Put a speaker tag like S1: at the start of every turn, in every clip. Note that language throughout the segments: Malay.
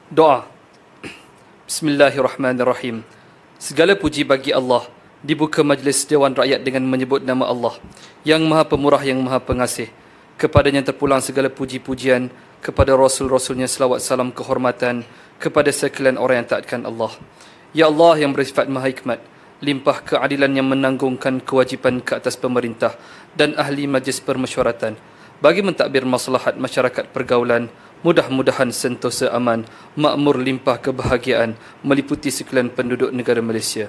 S1: Doa. Bismillahirrahmanirrahim. Segala puji bagi Allah. Dibuka majlis Dewan Rakyat dengan menyebut nama Allah, yang Maha Pemurah, yang Maha Pengasih. Kepadanya terpulang segala puji-pujian, kepada Rasul-Rasulnya selawat salam kehormatan, kepada sekalian orang yang taatkan Allah. Ya Allah yang bersifat Maha Hikmat, limpah keadilan yang menanggungkan kewajipan ke atas pemerintah dan ahli majlis permesyuaratan bagi mentadbir maslahat masyarakat pergaulan, mudah-mudahan sentosa aman, makmur limpah kebahagiaan meliputi sekalian penduduk negara Malaysia.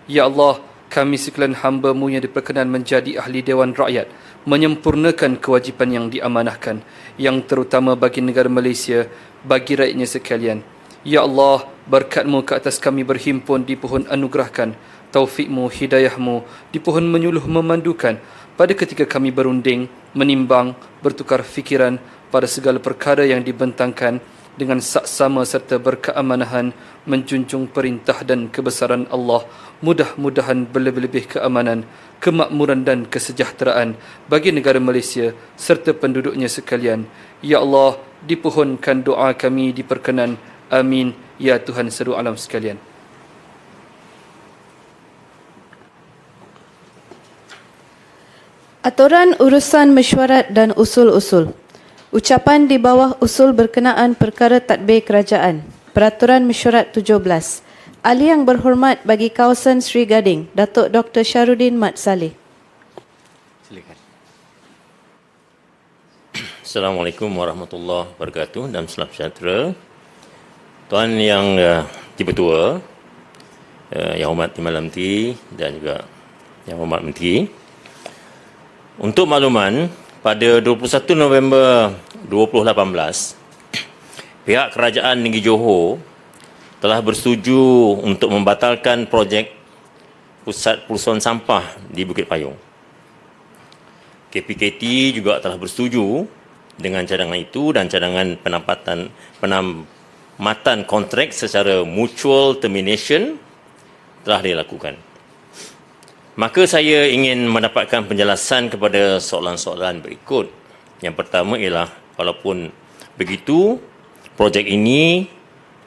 S1: Ya Allah, kami sekalian hamba-Mu yang diperkenan menjadi ahli Dewan Rakyat, menyempurnakan kewajipan yang diamanahkan, yang terutama bagi negara Malaysia, bagi rakyatnya sekalian. Ya Allah, berkat-Mu ke atas kami berhimpun di pohon anugerahkan, taufik-Mu, hidayah-Mu, di pohon menyuluh memandukan, pada ketika kami berunding, menimbang, bertukar fikiran pada segala perkara yang dibentangkan dengan saksama serta berkeamanahan, menjunjung perintah dan kebesaran Allah. Mudah-mudahan berlebih-lebih keamanan, kemakmuran dan kesejahteraan bagi negara Malaysia serta penduduknya sekalian. Ya Allah, dipohonkan doa kami diperkenan. Amin. Ya Tuhan seluruh alam sekalian.
S2: Aturan urusan mesyuarat dan usul-usul. Ucapan di bawah usul berkenaan perkara tadbir kerajaan. Peraturan Mesyuarat 17. Ahli yang berhormat bagi kawasan Sri Gading, Datuk Dr. Syahrudin Mat Saleh.
S3: Silakan. Assalamualaikum warahmatullahi wabarakatuh dan salam sejahtera. Tuan yang Dipertua, Yang Hormat Timbalan Menteri dan juga Yang Hormat Menteri. Untuk makluman, pada 21 November 2018, pihak Kerajaan Negeri Johor telah bersetuju untuk membatalkan projek Pusat Perusahaan Sampah di Bukit Payung. KPKT juga telah bersetuju dengan cadangan itu dan cadangan penamatan kontrak secara mutual termination telah dilakukan. Maka saya ingin mendapatkan penjelasan kepada soalan-soalan berikut. Yang pertama ialah, walaupun begitu, projek ini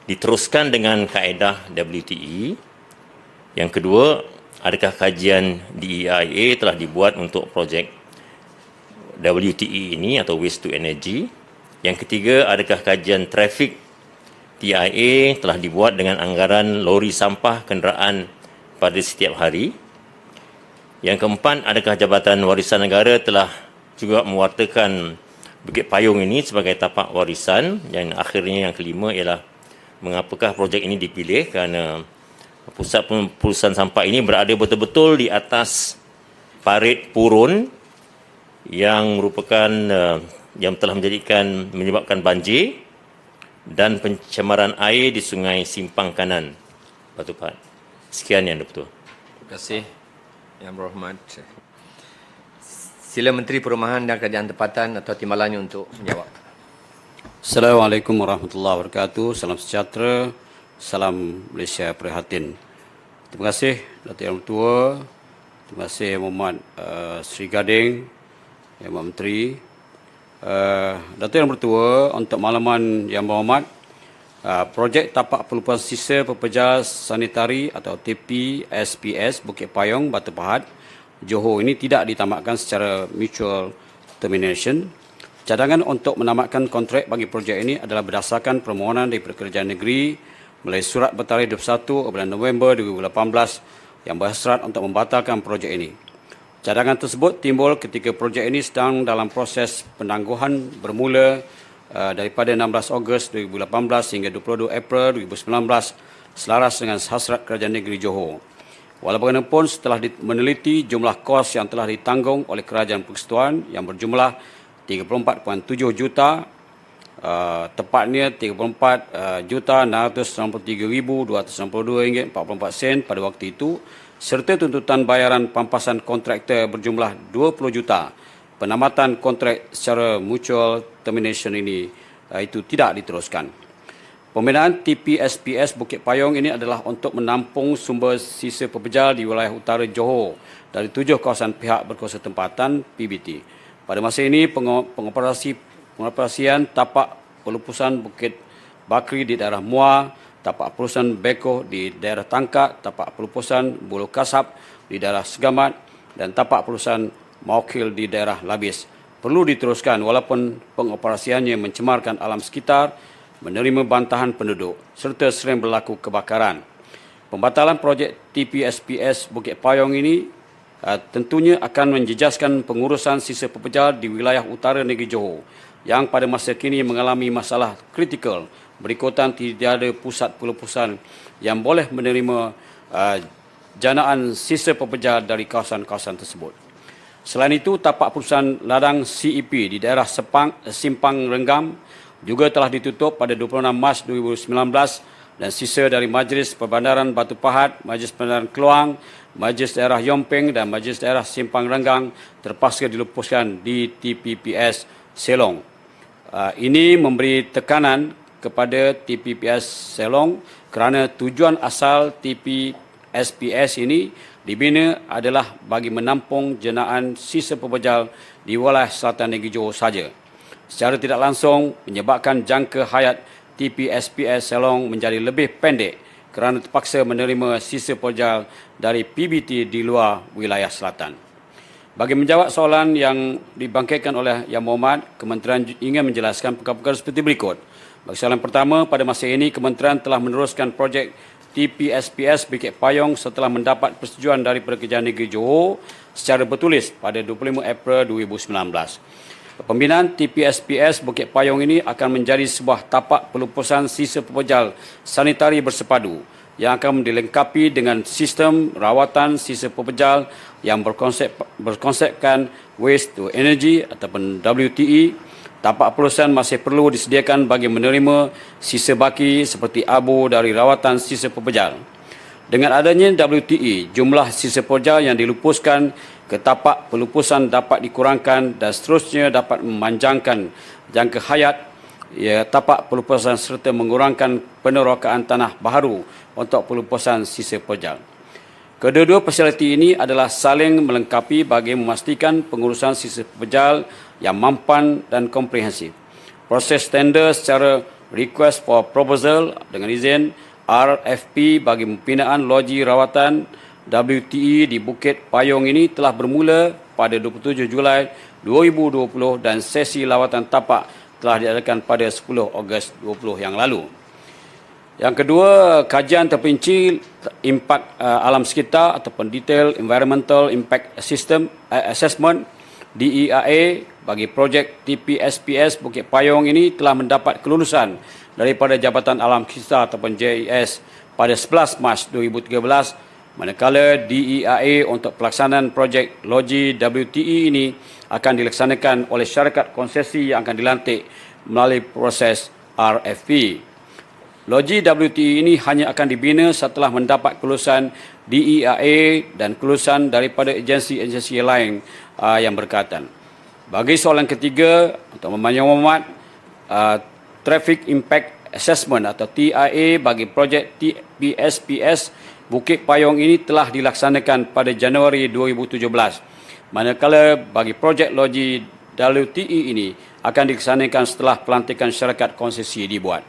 S3: diteruskan dengan kaedah WTE. Yang kedua, adakah kajian DEIA telah dibuat untuk projek WTE ini atau Waste to Energy? Yang ketiga, adakah kajian trafik TIA telah dibuat dengan anggaran lori sampah kenderaan pada setiap hari? Yang keempat, adakah Jabatan Warisan Negara telah juga mewartakan Bukit Payung ini sebagai tapak warisan? Yang akhirnya, yang kelima ialah, mengapakah projek ini dipilih? Kerana pusat perusahaan sampah ini berada betul-betul di atas parit purun yang merupakan yang telah menyebabkan banjir dan pencemaran air di Sungai Simpang Kanan, Batu Pahat. Sekian yang betul.
S4: Terima kasih Yang Berhormat. Sila Menteri Perumahan dan Kerajaan Tempatan atau Timbalannya untuk menjawab.
S5: Assalamualaikum warahmatullahi wabarakatuh. Salam sejahtera. Salam Malaysia Prihatin. Terima kasih Datuk Yang Bertua. Terima kasih Yang Berhormat Sri Gading, Yang Berhormat Menteri. Datuk Yang Bertua, untuk makluman Yang Berhormat, projek tapak pelupuan sisa pepejal sanitari atau TPSPS Bukit Payung, Batu Pahat, Johor ini tidak ditamatkan secara mutual termination. Cadangan untuk menamatkan kontrak bagi projek ini adalah berdasarkan permohonan dari Kerajaan Negeri melalui surat bertarikh 21 bulan November 2018 yang berhasrat untuk membatalkan projek ini. Cadangan tersebut timbul ketika projek ini sedang dalam proses penangguhan bermula daripada 16 Ogos 2018 hingga 22 April 2019 selaras dengan hasrat Kerajaan Negeri Johor. Walaupun setelah meneliti jumlah kos yang telah ditanggung oleh Kerajaan Persekutuan yang berjumlah 34.7 juta, tepatnya 34,693,292 ringgit 44 sen pada waktu itu, serta tuntutan bayaran pampasan kontraktor berjumlah 20 juta. Penamatan kontrak secara mutual termination ini itu tidak diteruskan. Pembinaan TPSPS Bukit Payung ini adalah untuk menampung sumber sisa pepejal di wilayah utara Johor dari 7 kawasan pihak berkuasa tempatan PBT. Pada masa ini, pengoperasian tapak pelupusan Bakri di daerah Muar, tapak pelupusan Beko di daerah Tangkak, tapak pelupusan Bulu Kasab di daerah Segamat dan tapak pelupusan Maukil di daerah Labis. Perlu diteruskan walaupun pengoperasiannya mencemarkan alam sekitar, menerima bantahan penduduk serta sering berlaku kebakaran. Pembatalan projek TPSPS Bukit Payong ini tentunya akan menjejaskan pengurusan sisa pepejal di wilayah utara negeri Johor yang pada masa kini mengalami masalah kritikal berikutan tiada pusat pelupusan yang boleh menerima janaan sisa pepejal dari kawasan-kawasan tersebut. Selain itu, tapak perusahaan ladang CEP di daerah Simpang Renggam juga telah ditutup pada 26 Mac 2019 dan sisa dari Majlis Perbandaran Batu Pahat, Majlis Perbandaran Keluang, Majlis Daerah Yomping dan Majlis Daerah Simpang Renggang terpaksa dilupuskan di TPPS Selong. Ini memberi tekanan kepada TPPS Selong kerana tujuan asal TPSPS ini dibina adalah bagi menampung jenaan sisa pepejal di wilayah selatan negeri Johor saja. Secara tidak langsung menyebabkan jangka hayat TPSPS Selong menjadi lebih pendek kerana terpaksa menerima sisa pepejal dari PBT di luar wilayah selatan. Bagi menjawab soalan yang dibangkitkan oleh Yang Berhormat, Kementerian ingin menjelaskan perkara-perkara seperti berikut. Bagi soalan pertama, pada masa ini Kementerian telah meneruskan projek TPSPS Bukit Payong setelah mendapat persetujuan daripada Kerajaan Negeri Johor secara bertulis pada 25 April 2019. Pembinaan TPSPS Bukit Payong ini akan menjadi sebuah tapak pelupusan sisa pepejal sanitari bersepadu yang akan dilengkapi dengan sistem rawatan sisa pepejal yang berkonsepkan Waste to Energy ataupun WTE. Tapak pelupusan masih perlu disediakan bagi menerima sisa baki seperti abu dari rawatan sisa pepejal. Dengan adanya WTE, jumlah sisa pepejal yang dilupuskan ke tapak pelupusan dapat dikurangkan dan seterusnya dapat memanjangkan jangka hayat tapak pelupusan serta mengurangkan penerokaan tanah baharu untuk pelupusan sisa pepejal. Kedua-dua fasiliti ini adalah saling melengkapi bagi memastikan pengurusan sisa pepejal yang mampan dan komprehensif. Proses tender secara request for proposal dengan izin RFP bagi pembinaan loji rawatan WTE di Bukit Payong ini telah bermula pada 27 Julai 2020 dan sesi lawatan tapak telah diadakan pada 10 Ogos 20 yang lalu. Yang kedua, kajian terperinci impak alam sekitar ataupun Detail Environmental Impact Assessment DEIA bagi projek TPSPS Bukit Payong ini telah mendapat kelulusan daripada Jabatan Alam Sekitar ataupun JIS pada 11 Mac 2013, manakala DEIA untuk pelaksanaan projek loji WTE ini akan dilaksanakan oleh syarikat konsesi yang akan dilantik melalui proses RFP. Loji WTE ini hanya akan dibina setelah mendapat kelulusan DEIA dan kelulusan daripada agensi-agensi lain yang berkaitan. Bagi soalan ketiga, untuk Yang Berhormat, Traffic Impact Assessment atau TIA bagi projek TPSPS Bukit Payong ini telah dilaksanakan pada Januari 2017. Manakala bagi projek loji WTE ini akan dilaksanakan setelah pelantikan syarikat konsesi dibuat.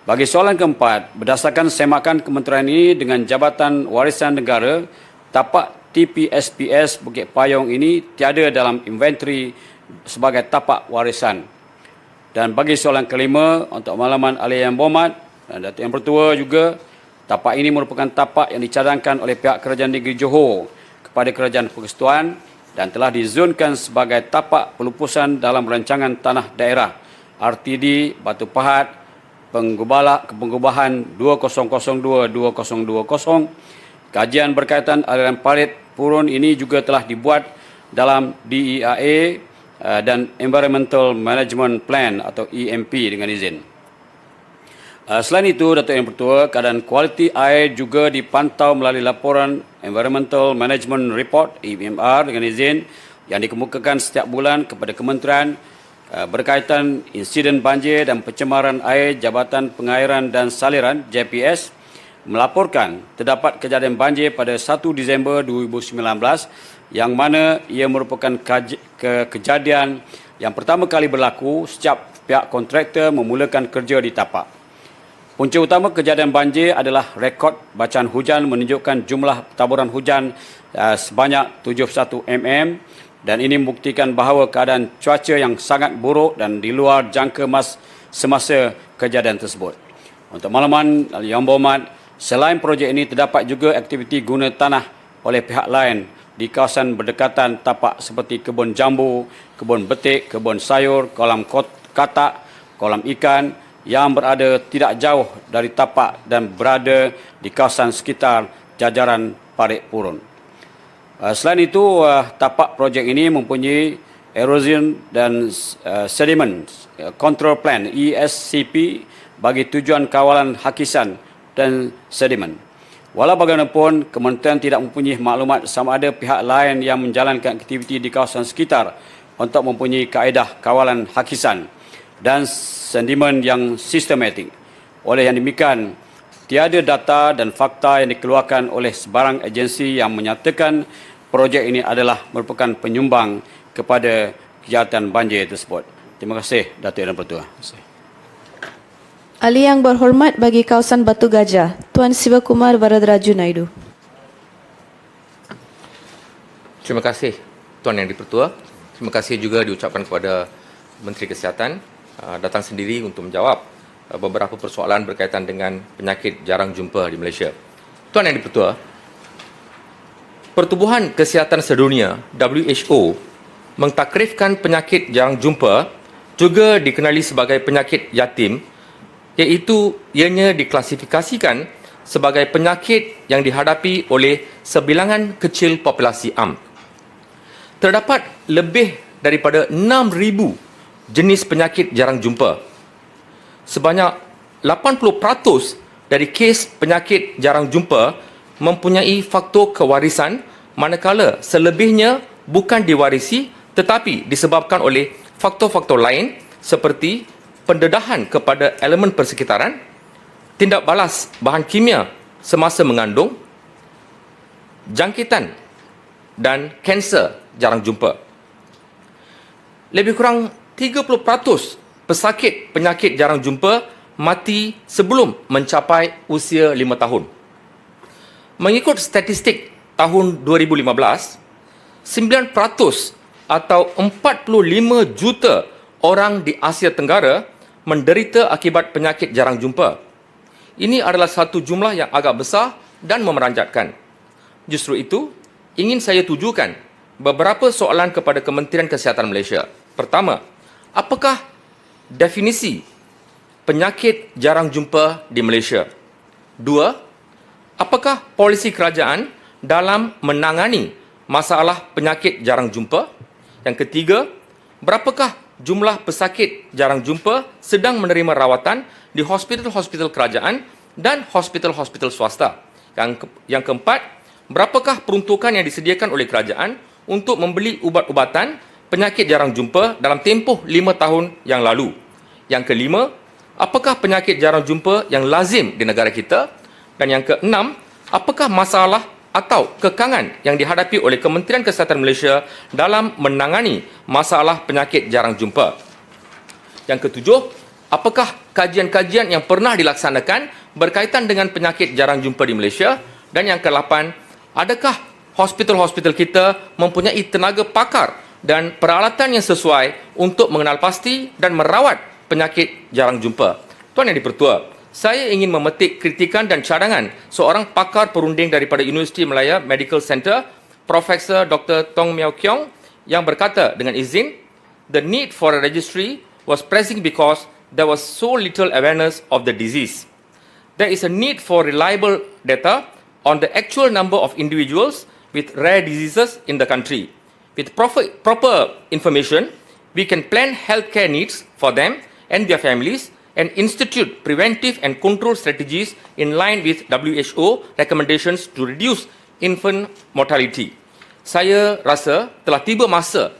S5: Bagi soalan keempat, berdasarkan semakan kementerian ini dengan Jabatan Warisan Negara, tapak TPSPS Bukit Payong ini tiada dalam inventory sebagai tapak warisan. Dan bagi soalan kelima, untuk makluman ahli Yang Berhormat dan Datuk Yang Pertua juga, tapak ini merupakan tapak yang dicadangkan oleh pihak Kerajaan Negeri Johor kepada Kerajaan Persekutuan dan telah dizonkan sebagai tapak pelupusan dalam rancangan tanah daerah RTD Batu Pahat Pengubahan 2002-2020. Kajian berkaitan aliran parit purun ini juga telah dibuat dalam DEIA dan Environmental Management Plan atau EMP dengan izin. Selain itu, Datuk Yang Pertua, keadaan kualiti air juga dipantau melalui laporan Environmental Management Report EMR dengan izin yang dikemukakan setiap bulan kepada Kementerian berkaitan insiden banjir dan pencemaran air Jabatan Pengairan dan Saliran JPS melaporkan terdapat kejadian banjir pada 1 Disember 2019 yang mana ia merupakan kejadian yang pertama kali berlaku sejak pihak kontraktor memulakan kerja di tapak. Punca utama kejadian banjir adalah rekod bacaan hujan menunjukkan jumlah taburan hujan sebanyak 71 mm dan ini membuktikan bahawa keadaan cuaca yang sangat buruk dan di luar jangka semasa kejadian tersebut. Untuk makluman Yang Berhormat, selain projek ini terdapat juga aktiviti guna tanah oleh pihak lain di kawasan berdekatan tapak seperti kebun jambu, kebun betik, kebun sayur, kolam katak, kolam ikan yang berada tidak jauh dari tapak dan berada di kawasan sekitar jajaran parit purun. Selain itu, tapak projek ini mempunyai erosion dan sediment control plan ESCP bagi tujuan kawalan hakisan dan sedimen. Walau bagaimanapun, kementerian tidak mempunyai maklumat sama ada pihak lain yang menjalankan aktiviti di kawasan sekitar untuk mempunyai kaedah kawalan hakisan dan sedimen yang sistematik. Oleh yang demikian, tiada data dan fakta yang dikeluarkan oleh sebarang agensi yang menyatakan projek ini adalah merupakan penyumbang kepada kejahatan banjir tersebut. Terima kasih, Datuk dan Pertua.
S2: Ahli yang berhormat bagi kawasan Batu Gajah, Tuan Sivakumar Varadaraju Naidu.
S4: Terima kasih Tuan Yang di-Pertua. Terima kasih juga diucapkan kepada Menteri Kesihatan datang sendiri untuk menjawab beberapa persoalan berkaitan dengan penyakit jarang jumpa di Malaysia. Tuan Yang di-Pertua, Pertubuhan Kesihatan Sedunia WHO mentakrifkan penyakit jarang jumpa juga dikenali sebagai penyakit yatim, iaitu ianya diklasifikasikan sebagai penyakit yang dihadapi oleh sebilangan kecil populasi am. Terdapat lebih daripada 6,000 jenis penyakit jarang jumpa. Sebanyak 80% dari kes penyakit jarang jumpa mempunyai faktor kewarisan, manakala selebihnya bukan diwarisi tetapi disebabkan oleh faktor-faktor lain seperti pendedahan kepada elemen persekitaran, tindak balas bahan kimia semasa mengandung, jangkitan dan kanser jarang jumpa. Lebih kurang 30% pesakit penyakit jarang jumpa mati sebelum mencapai usia 5 tahun. Mengikut statistik tahun 2015, 9% atau 45 juta orang di Asia Tenggara menderita akibat penyakit jarang jumpa. Ini adalah satu jumlah yang agak besar dan memeranjatkan. Justru itu, ingin saya tujukan beberapa soalan kepada Kementerian Kesihatan Malaysia. Pertama, apakah definisi penyakit jarang jumpa di Malaysia? Dua, apakah polisi kerajaan dalam menangani masalah penyakit jarang jumpa? Yang ketiga, berapakah jumlah pesakit jarang jumpa sedang menerima rawatan di hospital-hospital kerajaan dan hospital-hospital swasta? Yang keempat, berapakah peruntukan yang disediakan oleh kerajaan untuk membeli ubat-ubatan penyakit jarang jumpa dalam tempoh 5 tahun yang lalu? Yang kelima, apakah penyakit jarang jumpa yang lazim di negara kita? Dan yang keenam, apakah masalah atau kekangan yang dihadapi oleh Kementerian Kesihatan Malaysia dalam menangani masalah penyakit jarang jumpa? Yang ketujuh, apakah kajian-kajian yang pernah dilaksanakan berkaitan dengan penyakit jarang jumpa di Malaysia? Dan yang ke-8, adakah hospital-hospital kita mempunyai tenaga pakar dan peralatan yang sesuai untuk mengenal pasti dan merawat penyakit jarang jumpa? Tuan Yang di-Pertua, saya ingin memetik kritikan dan cadangan seorang pakar perunding daripada Universiti Malaya Medical Center, Profesor Dr. Tong Miao Kiong, yang berkata dengan izin, the need for a registry was pressing because there was so little awareness of the disease. There is a need for reliable data on the actual number of individuals with rare diseases in the country. With proper information, we can plan healthcare needs for them and their families and institute preventive and control strategies in line with WHO recommendations to reduce infant mortality. Saya rasa telah tiba masa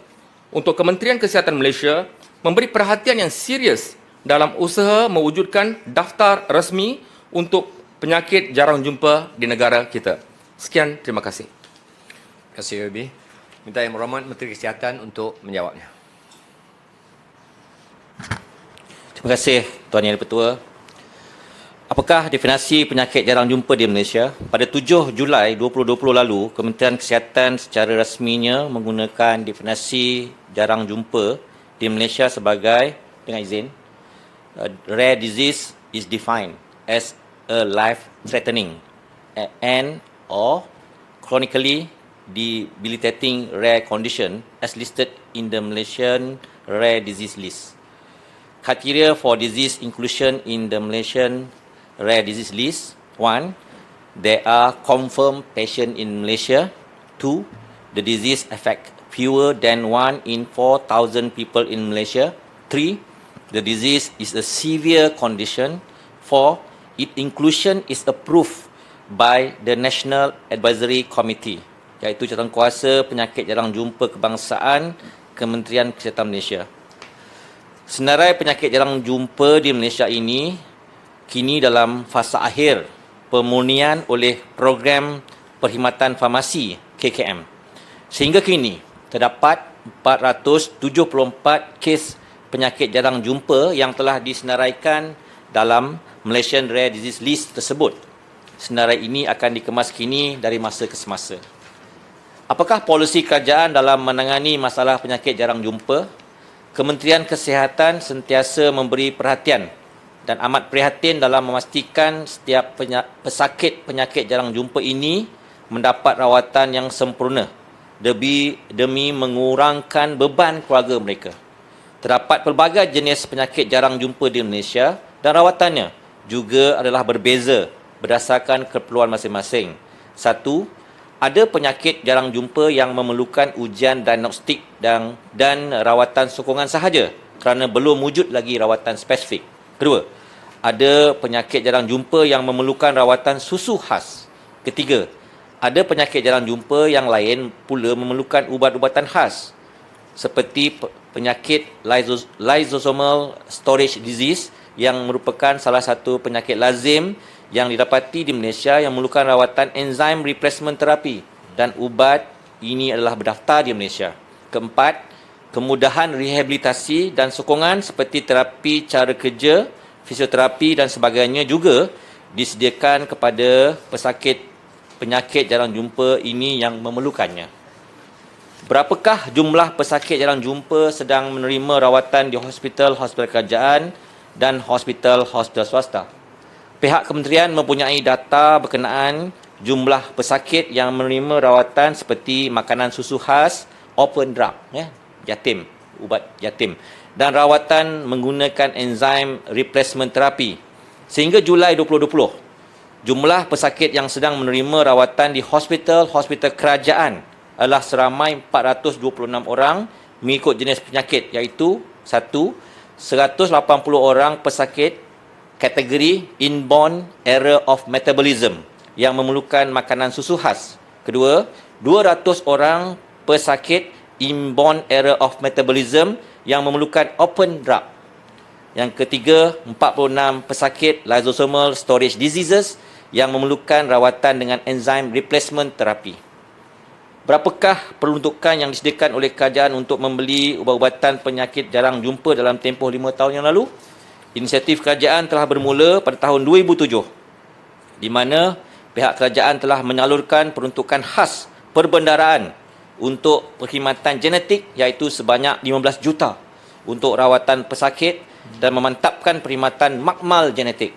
S4: untuk Kementerian Kesihatan Malaysia memberi perhatian yang serius dalam usaha mewujudkan daftar rasmi untuk penyakit jarang jumpa di negara kita. Sekian, terima kasih. Terima kasih, UAB. Minta Yang Berhormat Menteri Kesihatan untuk menjawabnya.
S3: Terima kasih Tuan Yang di-Pertua. Apakah definisi penyakit jarang jumpa di Malaysia? Pada 7 Julai 2020 lalu, Kementerian Kesihatan secara rasminya menggunakan definisi jarang jumpa di Malaysia sebagai, dengan izin, rare disease is defined as a life-threatening and or chronically debilitating rare condition as listed in the Malaysian Rare Disease List. Criteria for disease inclusion in the Malaysian Rare Disease List: 1. There are confirmed patients in Malaysia. 2. The disease affects fewer than 1 in 4,000 people in Malaysia. 3. The disease is a severe condition. 4. Its inclusion is approved by the National Advisory Committee, iaitu Jawatankuasa Penyakit Jarang Jumpa Kebangsaan Kementerian Kesihatan Malaysia. Senarai penyakit jarang jumpa di Malaysia ini kini dalam fasa akhir pemurnian oleh Program Perkhidmatan Farmasi KKM. Sehingga kini terdapat 474 kes penyakit jarang jumpa yang telah disenaraikan dalam Malaysian Rare Disease List tersebut. Senarai ini akan dikemas kini dari masa ke semasa. Apakah polisi kerajaan dalam menangani masalah penyakit jarang jumpa? Kementerian Kesihatan sentiasa memberi perhatian dan amat prihatin dalam memastikan setiap pesakit penyakit jarang jumpa ini mendapat rawatan yang sempurna demi mengurangkan beban keluarga mereka. Terdapat pelbagai jenis penyakit jarang jumpa di Malaysia dan rawatannya juga adalah berbeza berdasarkan keperluan masing-masing. 1. Ada penyakit jarang jumpa yang memerlukan ujian diagnostik dan rawatan sokongan sahaja kerana belum wujud lagi rawatan spesifik. Kedua, ada penyakit jarang jumpa yang memerlukan rawatan susu khas. Ketiga, ada penyakit jarang jumpa yang lain pula memerlukan ubat-ubatan khas seperti penyakit lysosomal storage disease yang merupakan salah satu penyakit lazim yang didapati di Malaysia yang memerlukan rawatan enzyme replacement therapy dan ubat ini adalah berdaftar di Malaysia. Keempat, kemudahan rehabilitasi dan sokongan seperti terapi cara kerja, fisioterapi dan sebagainya juga disediakan kepada pesakit penyakit jarang jumpa ini yang memerlukannya. Berapakah jumlah pesakit jarang jumpa sedang menerima rawatan di hospital-hospital kerajaan dan hospital-hospital swasta? Pihak kementerian mempunyai data berkenaan jumlah pesakit yang menerima rawatan seperti makanan susu khas, open drug, jatim, ubat jatim, dan rawatan menggunakan enzyme replacement therapy. Sehingga Julai 2020, jumlah pesakit yang sedang menerima rawatan di hospital-hospital kerajaan adalah seramai 426 orang mengikut jenis penyakit, iaitu 1. 180 orang pesakit kategori inborn error of metabolism yang memerlukan makanan susu khas. Kedua, 200 orang pesakit inborn error of metabolism yang memerlukan open drug. Yang ketiga, 46 pesakit lysosomal storage diseases yang memerlukan rawatan dengan enzyme replacement therapy. Berapakah peruntukan yang disediakan oleh kerajaan untuk membeli ubat-ubatan penyakit jarang jumpa dalam tempoh 5 tahun yang lalu? Inisiatif kerajaan telah bermula pada tahun 2007, di mana pihak kerajaan telah menyalurkan peruntukan khas perbendaraan untuk perkhidmatan genetik iaitu sebanyak 15 juta untuk rawatan pesakit dan memantapkan perkhidmatan makmal genetik.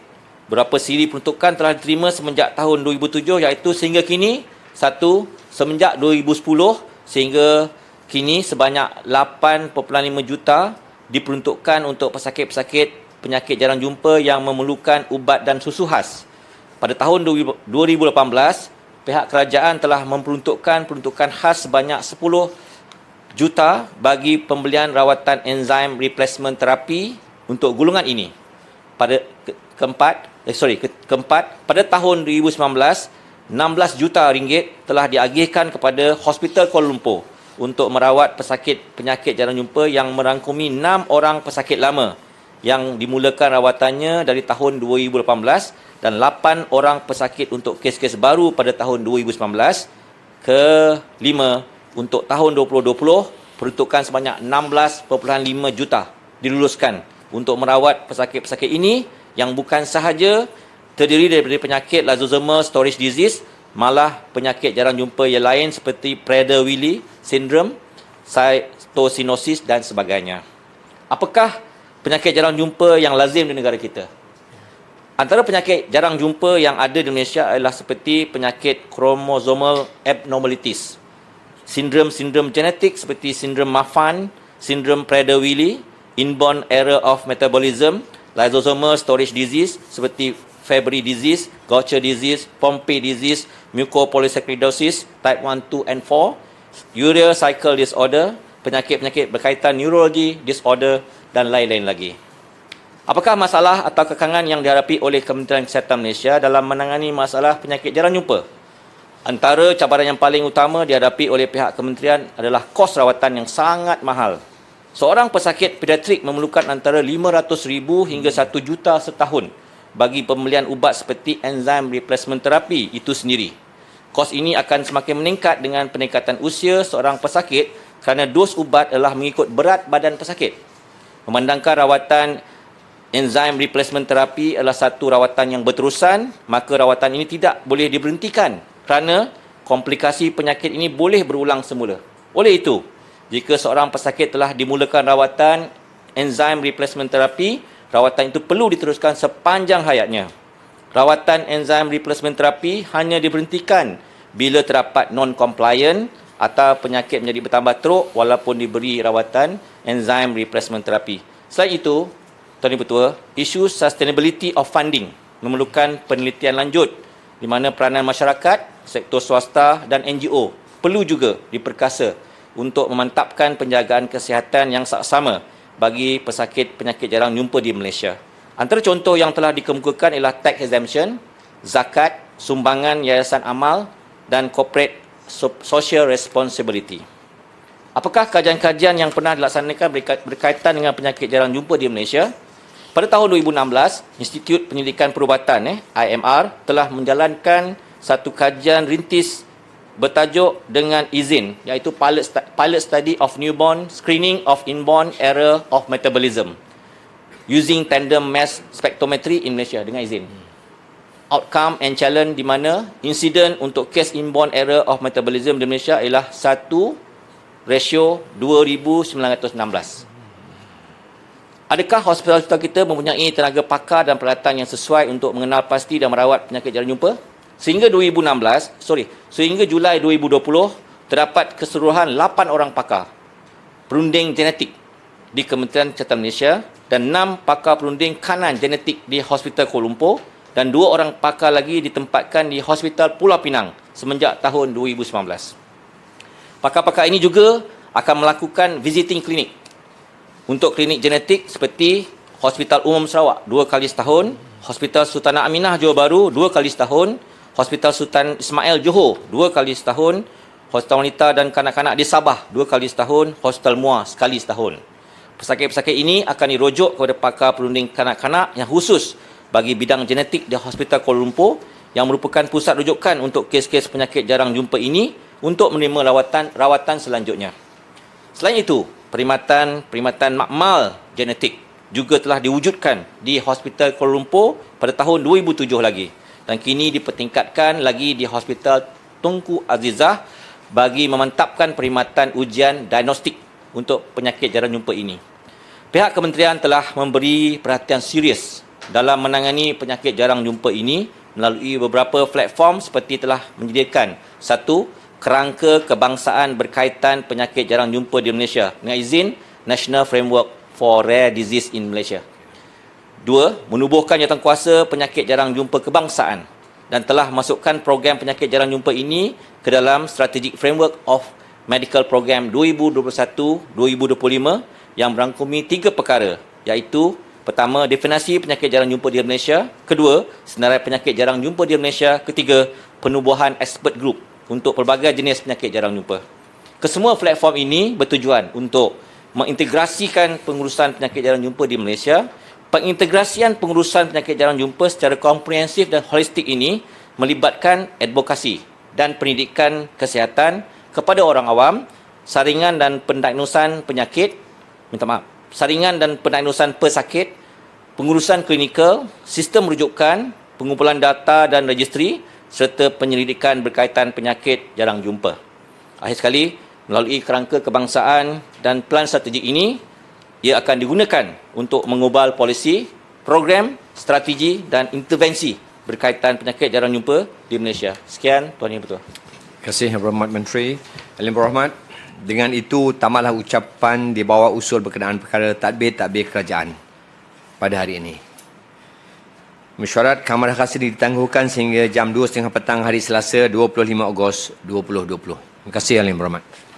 S3: Beberapa siri peruntukan telah diterima semenjak tahun 2007 iaitu sehingga kini, 1. Semenjak 2010 sehingga kini sebanyak 8.5 juta diperuntukkan untuk pesakit-pesakit penyakit jarang jumpa yang memerlukan ubat dan susu khas. Pada tahun 2018, pihak kerajaan telah memperuntukkan peruntukan khas sebanyak 10 juta bagi pembelian rawatan enzyme replacement therapy untuk golongan ini. Keempat, pada tahun 2019, 16 juta ringgit telah diagihkan kepada Hospital Kuala Lumpur untuk merawat pesakit penyakit jarang jumpa yang merangkumi 6 orang pesakit lama yang dimulakan rawatannya dari tahun 2018 dan 8 orang pesakit untuk kes-kes baru pada tahun 2019. Kelima, untuk tahun 2020, peruntukan sebanyak 16.5 juta diluluskan untuk merawat pesakit-pesakit ini yang bukan sahaja terdiri daripada penyakit lysosomal storage disease, malah penyakit jarang jumpa yang lain seperti Prader-Willi syndrome, cytosinosis dan sebagainya. Apakah penyakit jarang jumpa yang lazim di negara kita? Antara penyakit jarang jumpa yang ada di Malaysia adalah seperti penyakit chromosomal abnormalities, sindrom genetik seperti sindrom Marfan, sindrom Prader-Willi, inborn error of metabolism, lysosomal storage disease seperti Fabry disease, Gaucher disease, Pompe disease, mucopolysaccharidosis type 1, 2 and 4, urea cycle disorder, penyakit-penyakit berkaitan neurologi disorder dan lain-lain lagi. Apakah masalah atau kekangan yang dihadapi oleh Kementerian Kesihatan Malaysia dalam menangani masalah penyakit jarang jumpa? Antara cabaran yang paling utama dihadapi oleh pihak kementerian adalah kos rawatan yang sangat mahal. Seorang pesakit pediatrik memerlukan antara RM500,000 hingga RM1 juta setahun bagi pembelian ubat seperti enzyme replacement therapy itu sendiri. Kos ini akan semakin meningkat dengan peningkatan usia seorang pesakit kerana dos ubat adalah mengikut berat badan pesakit. Memandangkan rawatan enzyme replacement therapy adalah satu rawatan yang berterusan, maka rawatan ini tidak boleh diberhentikan kerana komplikasi penyakit ini boleh berulang semula. Oleh itu, jika seorang pesakit telah dimulakan rawatan enzyme replacement therapy, rawatan itu perlu diteruskan sepanjang hayatnya. Rawatan enzyme replacement therapy hanya diberhentikan bila terdapat non-compliant atau penyakit menjadi bertambah teruk walaupun diberi rawatan enzyme replacement therapy. Selain itu, Tuan Ibu Ketua, isu sustainability of funding memerlukan penelitian lanjut di mana peranan masyarakat, sektor swasta dan NGO perlu juga diperkasa untuk memantapkan penjagaan kesihatan yang saksama bagi pesakit penyakit jarang jumpa di Malaysia. Antara contoh yang telah dikemukakan ialah tax exemption, zakat, sumbangan yayasan amal dan corporate social responsibility. Apakah kajian-kajian yang pernah dilaksanakan berkaitan dengan penyakit jarang jumpa di Malaysia? Pada tahun 2016, Institut Penyelidikan Perubatan IMR telah menjalankan satu kajian rintis bertajuk dengan izin, iaitu pilot study of newborn screening of inborn error of metabolism using tandem mass spectrometry in Malaysia dengan izin. Outcome and challenge di mana insiden untuk kes inborn error of metabolism di Malaysia ialah 1:2916. Adakah hospital-hospital kita mempunyai tenaga pakar dan peralatan yang sesuai untuk mengenal pasti dan merawat penyakit jarang jumpa? Sehingga Julai 2020, terdapat keseluruhan 8 orang pakar perunding genetik di Kementerian Kesihatan Malaysia dan 6 pakar perunding kanan genetik di Hospital Kuala Lumpur dan 2 orang pakar lagi ditempatkan di Hospital Pulau Pinang semenjak tahun 2019. Pakar-pakar ini juga akan melakukan visiting clinic untuk klinik genetik seperti Hospital Umum Sarawak 2 kali setahun, Hospital Sultanah Aminah Johor Bahru 2 kali setahun, Hospital Sultan Ismail Johor 2 kali setahun, Hospital Wanita dan Kanak-kanak di Sabah 2 kali setahun, Hospital Muar sekali setahun. Pesakit-pesakit ini akan dirujuk kepada pakar perunding kanak-kanak yang khusus bagi bidang genetik di Hospital Kuala Lumpur yang merupakan pusat rujukan untuk kes-kes penyakit jarang jumpa ini untuk menerima rawatan selanjutnya. Selain itu, perkhidmatan makmal genetik juga telah diwujudkan di Hospital Kuala Lumpur pada tahun 2007 lagi dan kini dipertingkatkan lagi di Hospital Tunku Azizah bagi memantapkan perkhidmatan ujian diagnostik untuk penyakit jarang jumpa ini. Pihak kementerian telah memberi perhatian serius dalam menangani penyakit jarang jumpa ini melalui beberapa platform seperti telah menyediakan 1. Kerangka kebangsaan berkaitan penyakit jarang jumpa di Malaysia dengan izin National Framework for Rare Disease in Malaysia. 2. Menubuhkan jawatankuasa penyakit jarang jumpa kebangsaan dan telah masukkan program penyakit jarang jumpa ini ke dalam Strategic Framework of Medical Program 2021-2025 yang merangkumi 3 perkara, iaitu pertama, definisi penyakit jarang jumpa di Malaysia. Kedua, senarai penyakit jarang jumpa di Malaysia. Ketiga, penubuhan expert group untuk pelbagai jenis penyakit jarang jumpa. Kesemua platform ini bertujuan untuk mengintegrasikan pengurusan penyakit jarang jumpa di Malaysia. Pengintegrasian pengurusan penyakit jarang jumpa secara komprehensif dan holistik ini melibatkan advokasi dan pendidikan kesihatan kepada orang awam, saringan dan pendiagnosan pesakit, pengurusan klinikal, sistem rujukan, pengumpulan data dan registri serta penyelidikan berkaitan penyakit jarang jumpa. Akhir sekali, melalui kerangka kebangsaan dan pelan strategik ini, ia akan digunakan untuk mengubal polisi, program, strategi dan intervensi berkaitan penyakit jarang jumpa di Malaysia. Sekian, Tuan Yang Bertuah.
S6: Terima kasih Yang Berhormat Menteri. Yang Berhormat, dengan itu tamatlah ucapan di bawah usul berkenaan perkara tadbir kerajaan pada hari ini. Mesyuarat Kamar Khasir ditangguhkan sehingga jam 2.30 petang hari Selasa 25 Ogos 2020. Terima kasih Yang Berhormat.